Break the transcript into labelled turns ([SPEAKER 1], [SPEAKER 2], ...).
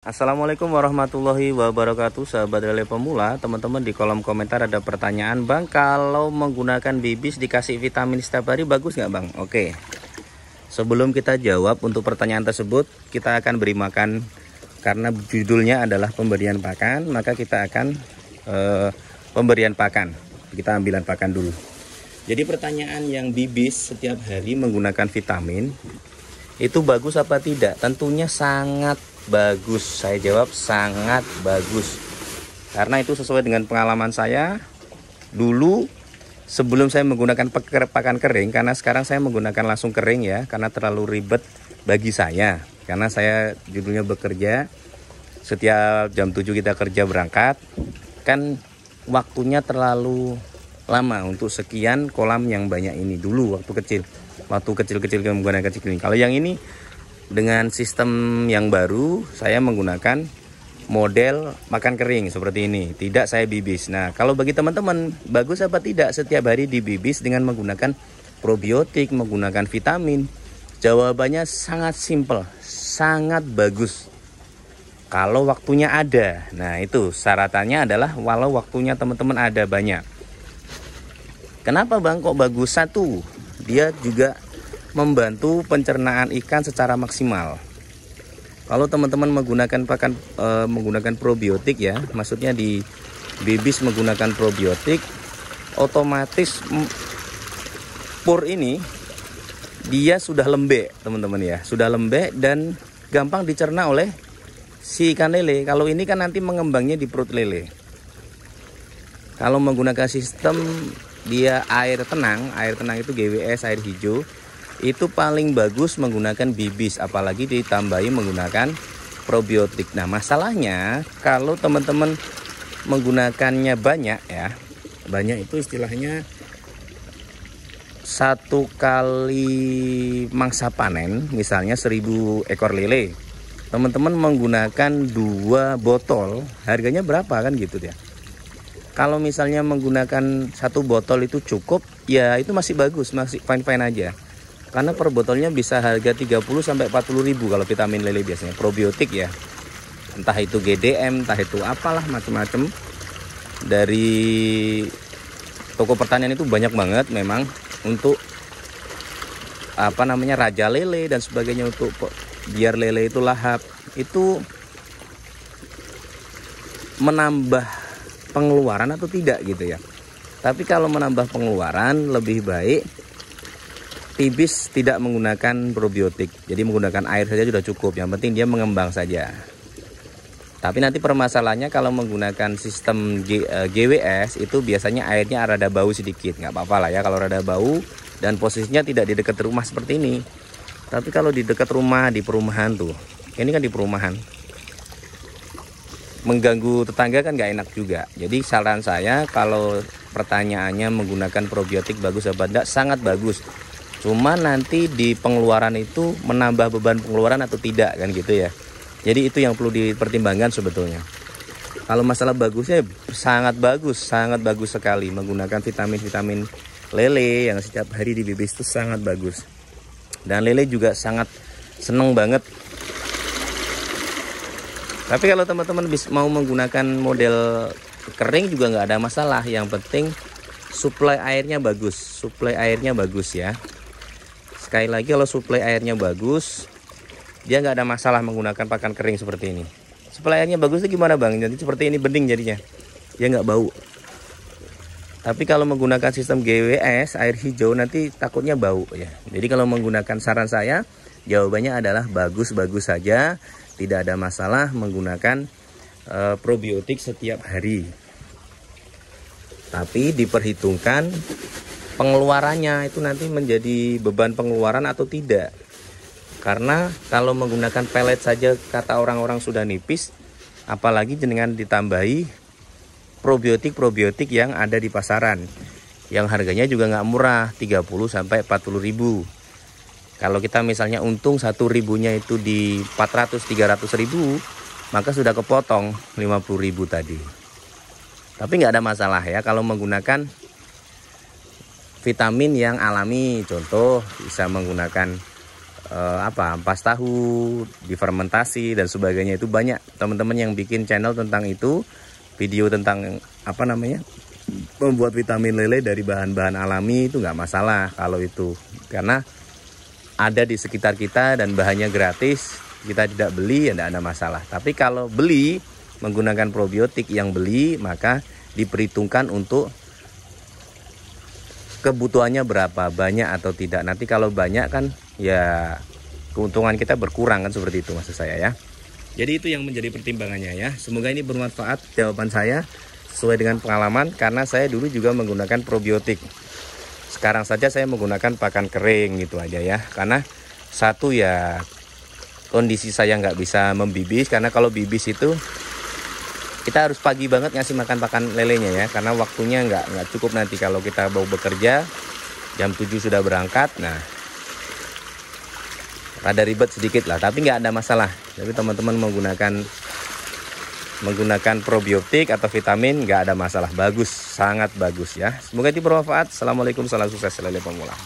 [SPEAKER 1] Assalamualaikum warahmatullahi wabarakatuh, sahabat lele pemula. Teman-teman, di kolom komentar ada pertanyaan, Bang, kalau menggunakan bibis dikasih vitamin setiap hari bagus nggak, Bang? Oke, sebelum kita jawab untuk pertanyaan tersebut, kita akan beri makan. Karena judulnya adalah pemberian pakan, maka kita akan pemberian pakan. Kita ambilan pakan dulu. Jadi pertanyaan yang bibis setiap hari menggunakan vitamin itu bagus apa tidak? Tentunya sangat bagus. Saya jawab sangat bagus. Karena itu sesuai dengan pengalaman saya dulu sebelum saya menggunakan pakan kering. Karena sekarang saya menggunakan langsung kering ya, karena terlalu ribet bagi saya. Karena saya judulnya bekerja, setiap jam 7 kita kerja berangkat, kan waktunya terlalu lama untuk sekian kolam yang banyak ini. Dulu waktu kecil-kecil menggunakan kecil. Kalau yang ini dengan sistem yang baru, saya menggunakan model makan kering seperti ini. Tidak saya bibis. Nah, kalau bagi teman-teman, bagus apa tidak setiap hari dibibis dengan menggunakan probiotik, menggunakan vitamin? Jawabannya sangat simpel, sangat bagus. Kalau waktunya ada. Nah, itu syaratannya adalah walau waktunya teman-teman ada banyak. Kenapa, Bang, kok bagus? Satu, dia juga membantu pencernaan ikan secara maksimal. Kalau teman-teman menggunakan probiotik ya, maksudnya di bibis menggunakan probiotik, otomatis pur ini dia sudah lembek, teman-teman ya, sudah lembek dan gampang dicerna oleh si ikan lele. Kalau ini kan nanti mengembangnya di perut lele. Kalau menggunakan sistem dia air tenang itu GWS, air hijau, itu paling bagus menggunakan bibis, apalagi ditambahi menggunakan probiotik. Nah, masalahnya kalau teman-teman menggunakannya banyak ya, banyak itu istilahnya satu kali mangsa panen, misalnya 1000 ekor lele, teman-teman menggunakan 2 botol, harganya berapa kan gitu ya. Kalau misalnya menggunakan 1 botol itu cukup, ya itu masih bagus, masih fine-fine aja. Karena per botolnya bisa harga 30 sampai 40 ribu kalau vitamin lele biasanya, probiotik ya. Entah itu GDM, entah itu apalah macam-macam. Dari toko pertanian itu banyak banget memang untuk raja lele dan sebagainya, untuk biar lele itu lahap. Itu menambah pengeluaran atau tidak gitu ya. Tapi kalau menambah pengeluaran, lebih baik bibis tidak menggunakan probiotik. Jadi menggunakan air saja sudah cukup. Yang penting dia mengembang saja. Tapi nanti permasalahannya kalau menggunakan sistem GWS itu biasanya airnya rada bau sedikit. Nggak apa-apa lah ya kalau rada bau dan posisinya tidak di dekat rumah seperti ini. Tapi kalau di dekat rumah, di perumahan tuh, ini kan di perumahan, mengganggu tetangga kan nggak enak juga. Jadi saran saya, kalau pertanyaannya menggunakan probiotik bagus apa enggak, sangat bagus. Cuma nanti di pengeluaran itu menambah beban pengeluaran atau tidak kan gitu ya. Jadi itu yang perlu dipertimbangkan sebetulnya. Kalau masalah bagusnya, sangat bagus sekali menggunakan vitamin lele yang setiap hari dibibis itu sangat bagus. Dan lele juga sangat seneng banget. Tapi kalau teman-teman mau menggunakan model kering juga nggak ada masalah. Yang penting suplai airnya bagus ya. Sekali lagi, kalau suplai airnya bagus, dia nggak ada masalah menggunakan pakan kering seperti ini. Suplai airnya bagus itu gimana, Bang? Jadi seperti ini bening jadinya, dia nggak bau. Tapi kalau menggunakan sistem GWS, air hijau, nanti takutnya bau ya. Jadi kalau menggunakan, saran saya, jawabannya adalah bagus-bagus saja. Tidak ada masalah menggunakan probiotik setiap hari. Tapi diperhitungkan pengeluarannya, itu nanti menjadi beban pengeluaran atau tidak. Karena kalau menggunakan pelet saja kata orang-orang sudah nipis, apalagi dengan ditambahi probiotik yang ada di pasaran, yang harganya juga nggak murah, 30 sampai 40 ribu. Kalau kita misalnya untung 1 ribunya itu di 400-300 ribu, maka sudah kepotong 50 ribu tadi. Tapi nggak ada masalah ya kalau menggunakan vitamin yang alami. Contoh bisa menggunakan ampas tahu, difermentasi dan sebagainya. Itu banyak teman-teman yang bikin channel tentang itu, video tentang membuat vitamin lele dari bahan-bahan alami. Itu nggak masalah kalau itu, karena ada di sekitar kita dan bahannya gratis, kita tidak beli ya tidak ada masalah. Tapi kalau beli menggunakan probiotik yang beli, maka diperhitungkan untuk kebutuhannya berapa, banyak atau tidak. Nanti kalau banyak kan ya keuntungan kita berkurang kan, seperti itu maksud saya ya. Jadi itu yang menjadi pertimbangannya ya. Semoga ini bermanfaat jawaban saya, sesuai dengan pengalaman, karena saya dulu juga menggunakan probiotik. Sekarang saja saya menggunakan pakan kering gitu aja ya. Karena satu ya kondisi saya nggak bisa membibis, karena kalau bibis itu kita harus pagi banget ngasih makan pakan lelenya ya, karena waktunya nggak cukup nanti kalau kita mau bekerja jam 7 sudah berangkat. Nah, ada ribet sedikit lah, tapi nggak ada masalah. Tapi teman-teman menggunakan probiotik atau vitamin nggak ada masalah, bagus, sangat bagus ya. Semoga itu bermanfaat. Assalamualaikum, salam sukses lele pemula.